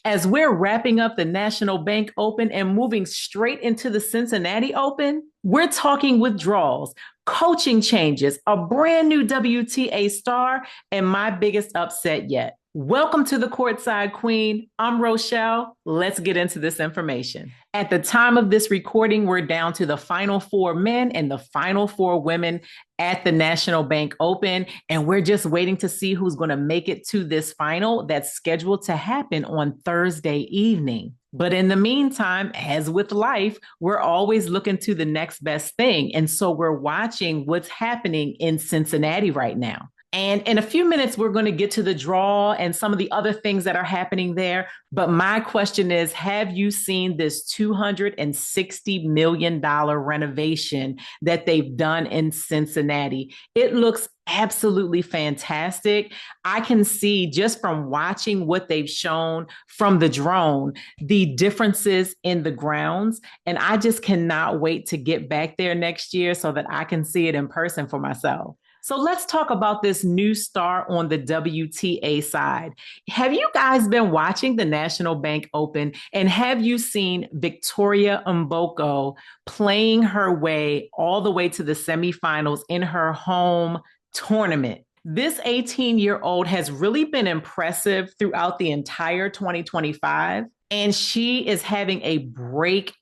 As we're wrapping up the National Bank Open and moving straight into the Cincinnati Open, we're talking withdrawals, coaching changes, a brand new WTA star, and my biggest upset yet. Welcome to the Courtside Queen. I'm Rochelle. Let's get into this information. At the time of this recording, we're down to the final four men and the final four women at the National Bank Open, and we're just waiting to see who's going to make it to this final that's scheduled to happen on Thursday evening. But in the meantime, as with life, we're always looking to the next best thing. And so we're watching what's happening in Cincinnati right now. And in a few minutes, we're going to get to the draw and some of the other things that are happening there. But my question is, have you seen this $260 million renovation that they've done in Cincinnati? It looks absolutely fantastic. I can see just from watching what they've shown from the drone, the differences in the grounds. And I just cannot wait to get back there next year so that I can see it in person for myself. So let's talk about this new star on the WTA side. Have you guys been watching the National Bank Open, and have you seen Victoria Mboko playing her way all the way to the semifinals in her home tournament? This 18-year-old has really been impressive throughout the entire 2025, and she is having a breakout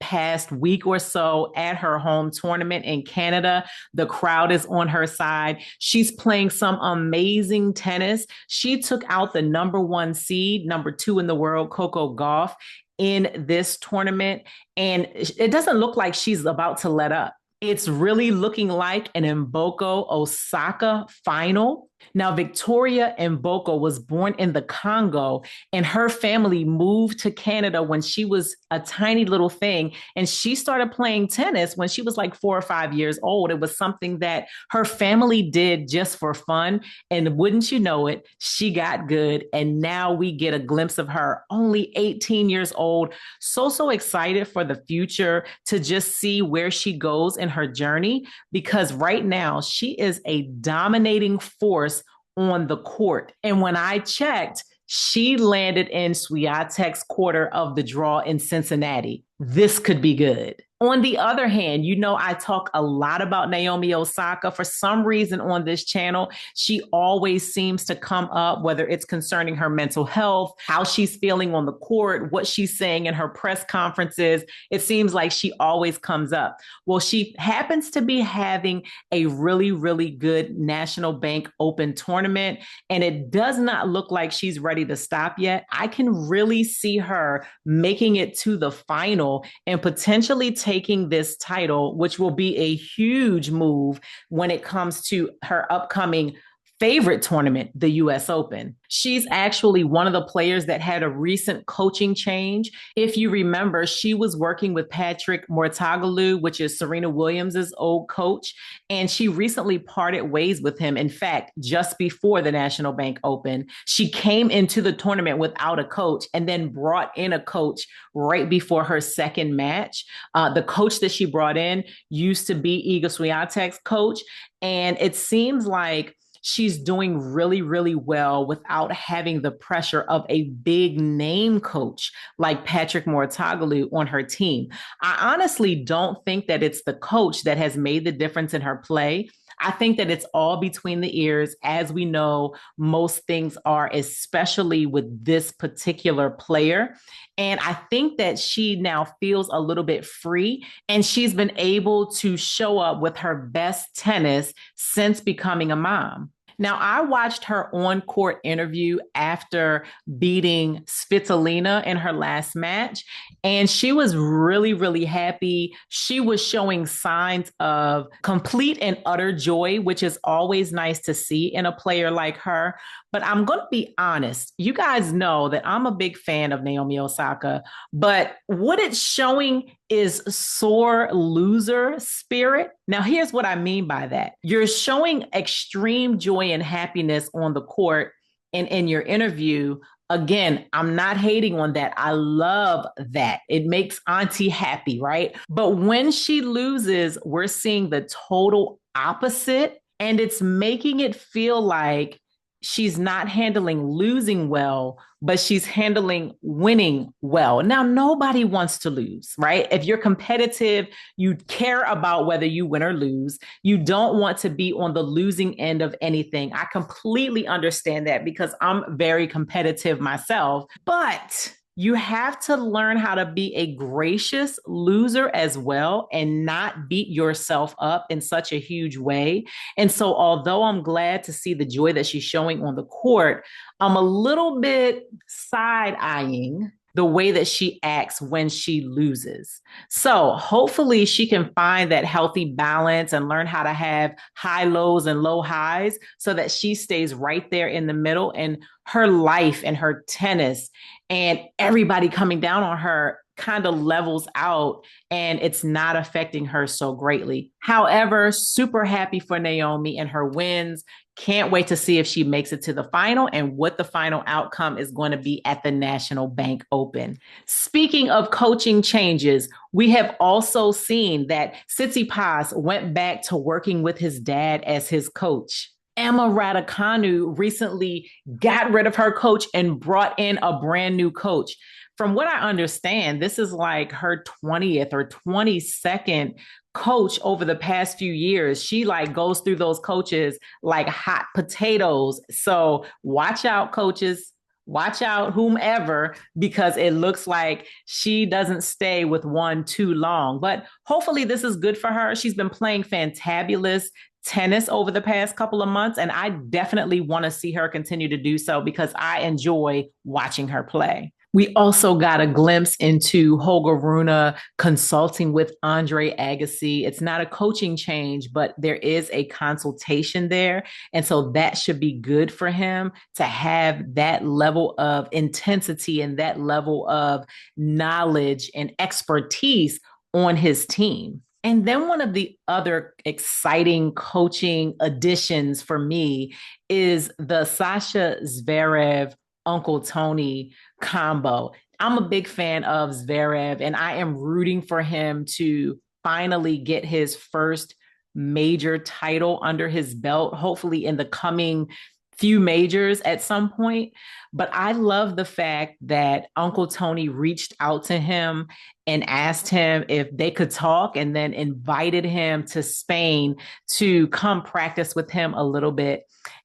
past week or so at her home tournament in Canada. The crowd is on her side. She's playing some amazing tennis. She took out the number one seed, number two in the world, Coco Gauff, in this tournament. And it doesn't look like she's about to let up. It's really looking like an Mboko Osaka final. Now, Victoria Mboko was born in the Congo, and her family moved to Canada when she was a tiny little thing. And she started playing tennis when she was like 4 or 5 years old. It was something that her family did just for fun. And wouldn't you know it, she got good. And now we get a glimpse of her, only 18 years old. So excited for the future to just see where she goes in her journey, because right now she is a dominating force on the court. And when I checked, she landed in Swiatek's quarter of the draw in Cincinnati. This could be good. On the other hand, you know, I talk a lot about Naomi Osaka. For some reason on this channel, she always seems to come up, whether it's concerning her mental health, how she's feeling on the court, what she's saying in her press conferences. It seems like she always comes up. Well, she happens to be having a really good National Bank Open tournament, and it does not look like she's ready to stop yet. I can really see her making it to the final and potentially taking this title, which will be a huge move when it comes to her upcoming favorite tournament, the US Open. She's actually one of the players that had a recent coaching change. If you remember, she was working with Patrick Mouratoglou, which is Serena Williams's old coach, and she recently parted ways with him. In fact, just before the National Bank Open, she came into the tournament without a coach and then brought in a coach right before her second match. The coach that she brought in used to be Iga Swiatek's coach, and it seems like she's doing really well without having the pressure of a big name coach like Patrick Mouratoglou on her team. I honestly don't think that it's the coach that has made the difference in her play. I think that it's all between the ears, as we know most things are, especially with this particular player. And I think that she now feels a little bit free, and she's been able to show up with her best tennis since becoming a mom. Now, I watched her on-court interview after beating Svitolina in her last match, and she was really happy. She was showing signs of complete and utter joy, which is always nice to see in a player like her. But I'm going to be honest. You guys know that I'm a big fan of Naomi Osaka, but what it's showing is sore loser spirit. Now, here's what I mean by that. You're showing extreme joy and happiness on the court and in your interview. Again, I'm not hating on that. I love that. It makes Auntie happy, right? But when she loses, we're seeing the total opposite, and it's making it feel like she's not handling losing well, but she's handling winning well. Now, nobody wants to lose, right? If you're competitive, you care about whether you win or lose. You don't want to be on the losing end of anything. I completely understand that because I'm very competitive myself, but you have to learn how to be a gracious loser as well and not beat yourself up in such a huge way. And so, although I'm glad to see the joy that she's showing on the court, I'm a little bit side eyeing the way that she acts when she loses. So hopefully she can find that healthy balance and learn how to have high lows and low highs so that she stays right there in the middle and her life and her tennis and everybody coming down on her kind of levels out and it's not affecting her so greatly. However, super happy for Naomi and her wins. Can't wait to see if she makes it to the final and what the final outcome is going to be at the National Bank Open. Speaking of coaching changes, we have also seen that Cincy went back to working with his dad as his coach. Emma Raducanu recently got rid of her coach and brought in a brand new coach. From what I understand, this is like her 20th or 22nd coach over the past few years. She like goes through those coaches like hot potatoes. So watch out, coaches. Watch out, whomever, because it looks like she doesn't stay with one too long. But hopefully, this is good for her. She's been playing fantabulous tennis over the past couple of months, and I definitely want to see her continue to do so because I enjoy watching her play. We also got a glimpse into Holger Rune consulting with Andre Agassi. It's not a coaching change, but there is a consultation there. And so that should be good for him to have that level of intensity and that level of knowledge and expertise on his team. And then one of the other exciting coaching additions for me is the Sasha Zverev Uncle Toni combo. I'm a big fan of Zverev, and I am rooting for him to finally get his first major title under his belt, hopefully in the coming few majors at some point. But I love the fact that Uncle Toni reached out to him and asked him if they could talk and then invited him to Spain to come practice with him a little bit,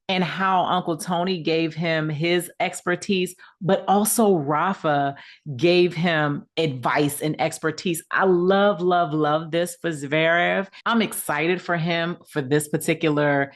and how Uncle Toni gave him his expertise, but also Rafa gave him advice and expertise. I love, love, love this for Zverev. I'm excited for him for this particular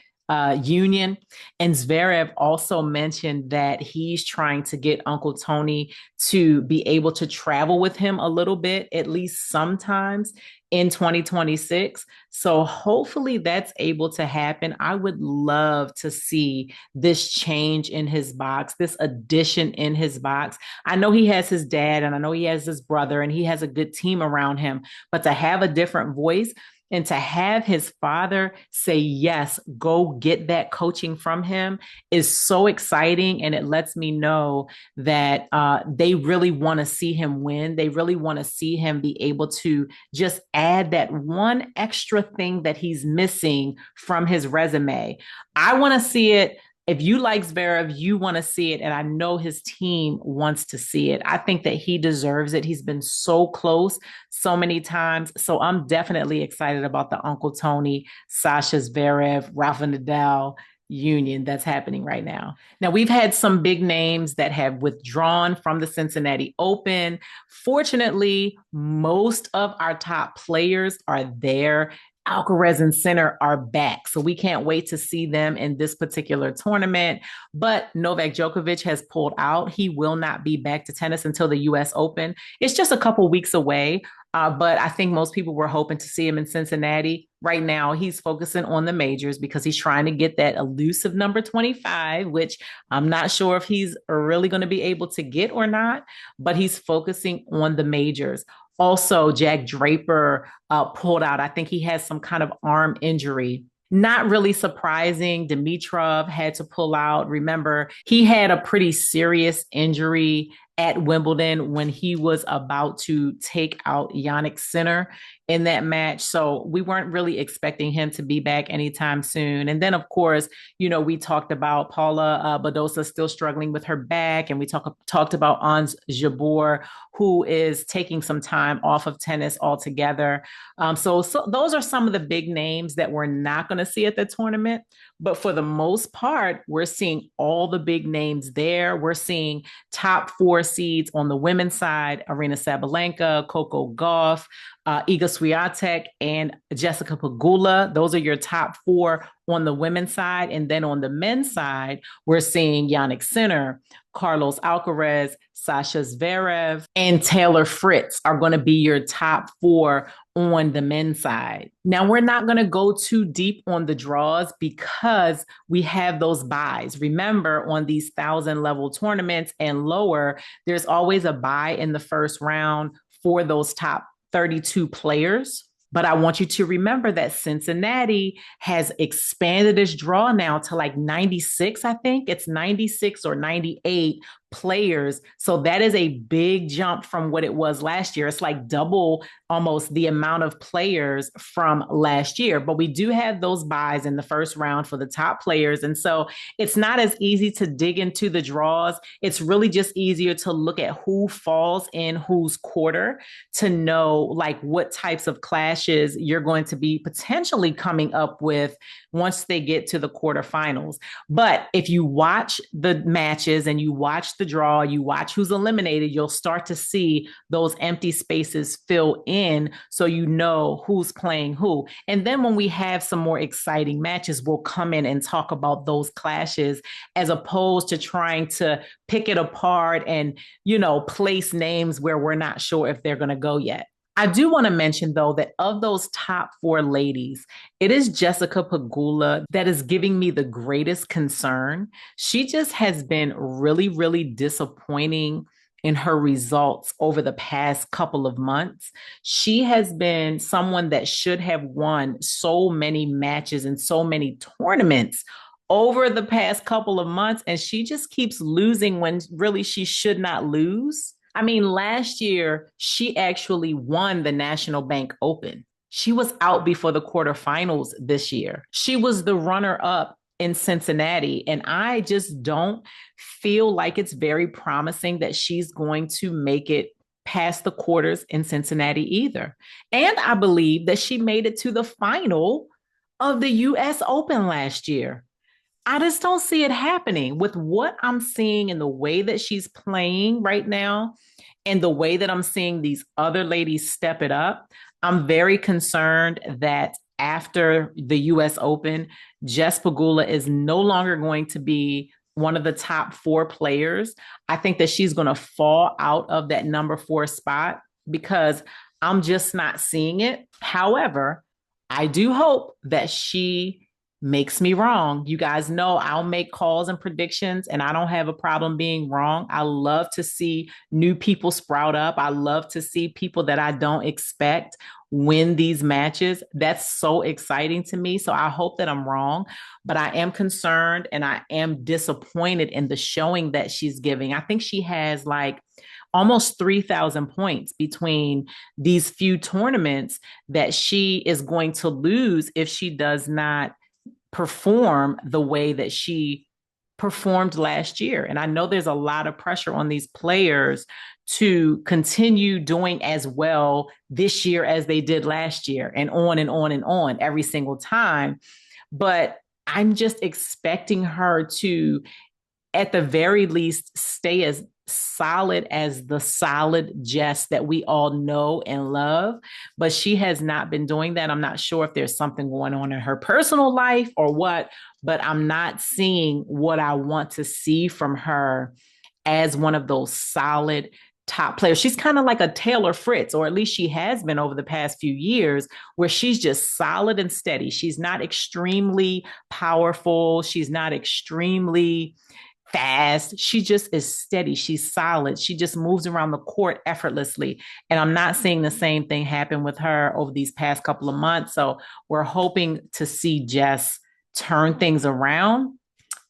union. And Zverev also mentioned that he's trying to get Uncle Toni to be able to travel with him a little bit, at least sometimes in 2026. So hopefully that's able to happen. I would love to see this change in his box, this addition in his box. I know he has his dad and I know he has his brother and he has a good team around him, but to have a different voice and to have his father say, yes, go get that coaching from him is so exciting. And it lets me know that they really want to see him win. They really want to see him be able to just add that one extra thing that he's missing from his resume. I want to see it. If you like Zverev, you want to see it. And I know his team wants to see it. I think that he deserves it. He's been so close so many times. So I'm definitely excited about the Uncle Toni, Sasha Zverev, Rafa Nadal union that's happening right now. Now, we've had some big names that have withdrawn from the Cincinnati Open. Fortunately, most of our top players are there. Alcaraz and Sinner are back. So we can't wait to see them in this particular tournament. But Novak Djokovic has pulled out. He will not be back to tennis until the US Open. It's just a couple weeks away. But I think most people were hoping to see him in Cincinnati. Right now, he's focusing on the majors because he's trying to get that elusive number 25, which I'm not sure if he's really going to be able to get or not, but he's focusing on the majors. Also, Jack Draper pulled out. I think he has some kind of arm injury. Not really surprising. Dimitrov had to pull out. Remember, he had a pretty serious injury at Wimbledon when he was about to take out Jannik Sinner in that match. So we weren't really expecting him to be back anytime soon. And then, of course, we talked about Paula Badosa still struggling with her back. And we talked about Ons Jabeur, who is taking some time off of tennis altogether. So those are some of the big names that we're not going to see at the tournament. But for the most part, we're seeing all the big names there. We're seeing top 4 seeds on the women's side: Aryna Sabalenka, Coco Gauff, Iga Swiatek, and Jessica Pegula. Those are your top 4 on the women's side. And then on the men's side, we're seeing Jannik Sinner, Carlos Alcaraz, Sasha Zverev, and Taylor Fritz are going to be your top 4 on the men's side. Now, we're not going to go too deep on the draws because we have those buys. Remember, on these 1,000 level tournaments and lower, there's always a buy in the first round for those top 32 players. But I want you to remember that Cincinnati has expanded its draw now to like 96, I think. It's 96 or 98 players. So that is a big jump from what it was last year. It's like double almost the amount of players from last year. But we do have those buys in the first round for the top players. And so it's not as easy to dig into the draws. It's really just easier to look at who falls in whose quarter to know like what types of clashes you're going to be potentially coming up with once they get to the quarterfinals. But if you watch the matches and you watch the draw, you watch who's eliminated, you'll start to see those empty spaces fill in so you know who's playing who. And then when we have some more exciting matches, we'll come in and talk about those clashes as opposed to trying to pick it apart and, place names where we're not sure if they're going to go yet. I do want to mention, though, that of those top 4 ladies, it is Jessica Pegula that is giving me the greatest concern. She just has been really, really disappointing in her results over the past couple of months. She has been someone that should have won so many matches and so many tournaments over the past couple of months, and she just keeps losing when really she should not lose. I mean, last year, she actually won the National Bank Open. She was out before the quarterfinals this year. She was the runner-up in Cincinnati, and I just don't feel like it's very promising that she's going to make it past the quarters in Cincinnati either. And I believe that she made it to the final of the US Open last year. I just don't see it happening with what I'm seeing and the way that she's playing right now and the way that I'm seeing these other ladies step it up. I'm very concerned that after the US Open, Jess Pegula is no longer going to be one of the top 4 players. I think that she's going to fall out of that number 4 spot because I'm just not seeing it. However, I do hope that she makes me wrong. You guys know I'll make calls and predictions and I don't have a problem being wrong. I love to see new people sprout up. I love to see people that I don't expect win these matches. That's so exciting to me. So I hope that I'm wrong, but I am concerned and I am disappointed in the showing that she's giving. I think she has like almost 3,000 points between these few tournaments that she is going to lose if she does not perform the way that she performed last year. And I know there's a lot of pressure on these players to continue doing as well this year as they did last year and on and on and on every single time. But I'm just expecting her to, at the very least, stay as solid as the solid Jess that we all know and love, but she has not been doing that. I'm not sure if there's something going on in her personal life or what, but I'm not seeing what I want to see from her as one of those solid top players. She's kind of like a Taylor Fritz, or at least she has been over the past few years, where she's just solid and steady. She's not extremely powerful. She's not extremely fast. She just is steady. She's solid. She just moves around the court effortlessly. And I'm not seeing the same thing happen with her over these past couple of months. So we're hoping to see Jess turn things around,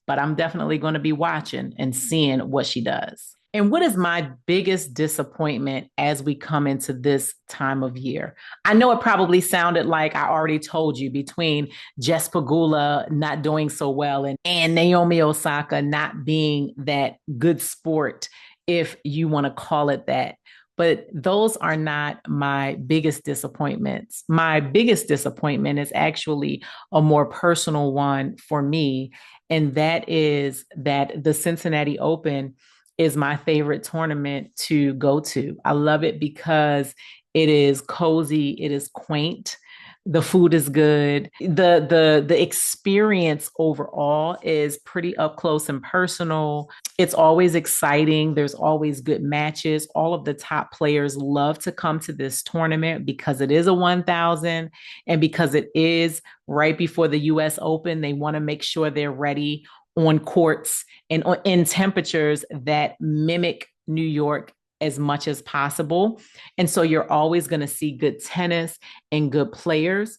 but I'm definitely going to be watching and seeing what she does. And what is my biggest disappointment as we come into this time of year? I know it probably sounded like I already told you between Jess Pegula not doing so well and Naomi Osaka not being that good sport, if you want to call it that. But those are not my biggest disappointments. My biggest disappointment is actually a more personal one for me. And that is that the Cincinnati Open is my favorite tournament to go to. I love it because it is cozy, it is quaint, the food is good. The experience overall is pretty up close and personal. It's always exciting. There's always good matches. All of the top players love to come to this tournament because it is a 1000 and because it is right before the US Open. They want to make sure they're ready on courts and in temperatures that mimic New York as much as possible. And so you're always going to see good tennis and good players.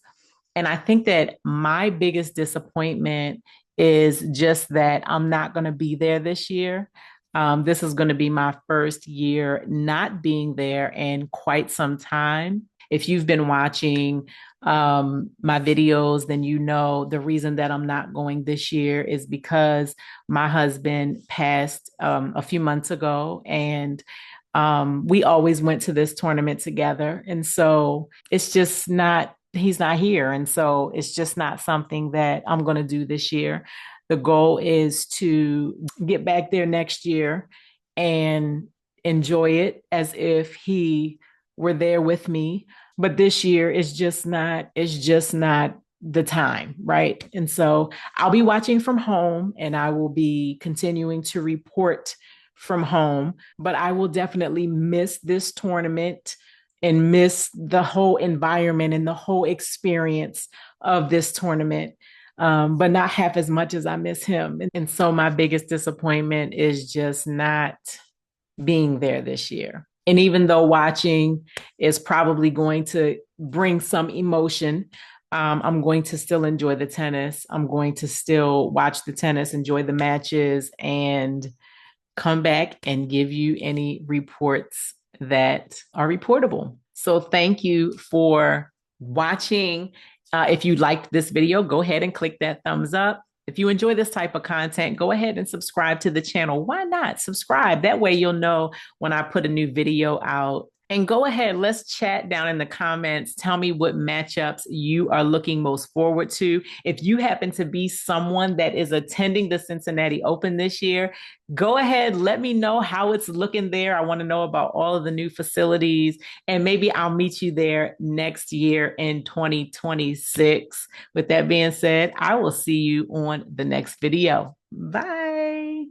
And I think that my biggest disappointment is just that I'm not going to be there this year. This is going to be my first year not being there in quite some time. If you've been watching my videos, then you know the reason that I'm not going this year is because my husband passed a few months ago, and we always went to this tournament together. And so it's just not, he's not here. And so it's just not something that I'm going to do this year. The goal is to get back there next year and enjoy it as if he were there with me. But this year it's just not the time, right? And so I'll be watching from home and I will be continuing to report from home, but I will definitely miss this tournament and miss the whole environment and the whole experience of this tournament, but not half as much as I miss him. And so my biggest disappointment is just not being there this year. And even though watching is probably going to bring some emotion, I'm going to still enjoy the tennis. I'm going to still watch the tennis, enjoy the matches, and come back and give you any reports that are reportable. So thank you for watching. If you liked this video, go ahead and click that thumbs up. If you enjoy this type of content, go ahead and subscribe to the channel. Why not? Subscribe. That way you'll know when I put a new video out. And go ahead, let's chat down in the comments. Tell me what matchups you are looking most forward to. If you happen to be someone that is attending the Cincinnati Open this year, go ahead, let me know how it's looking there. I want to know about all of the new facilities, and maybe I'll meet you there next year in 2026. With that being said, I will see you on the next video. Bye.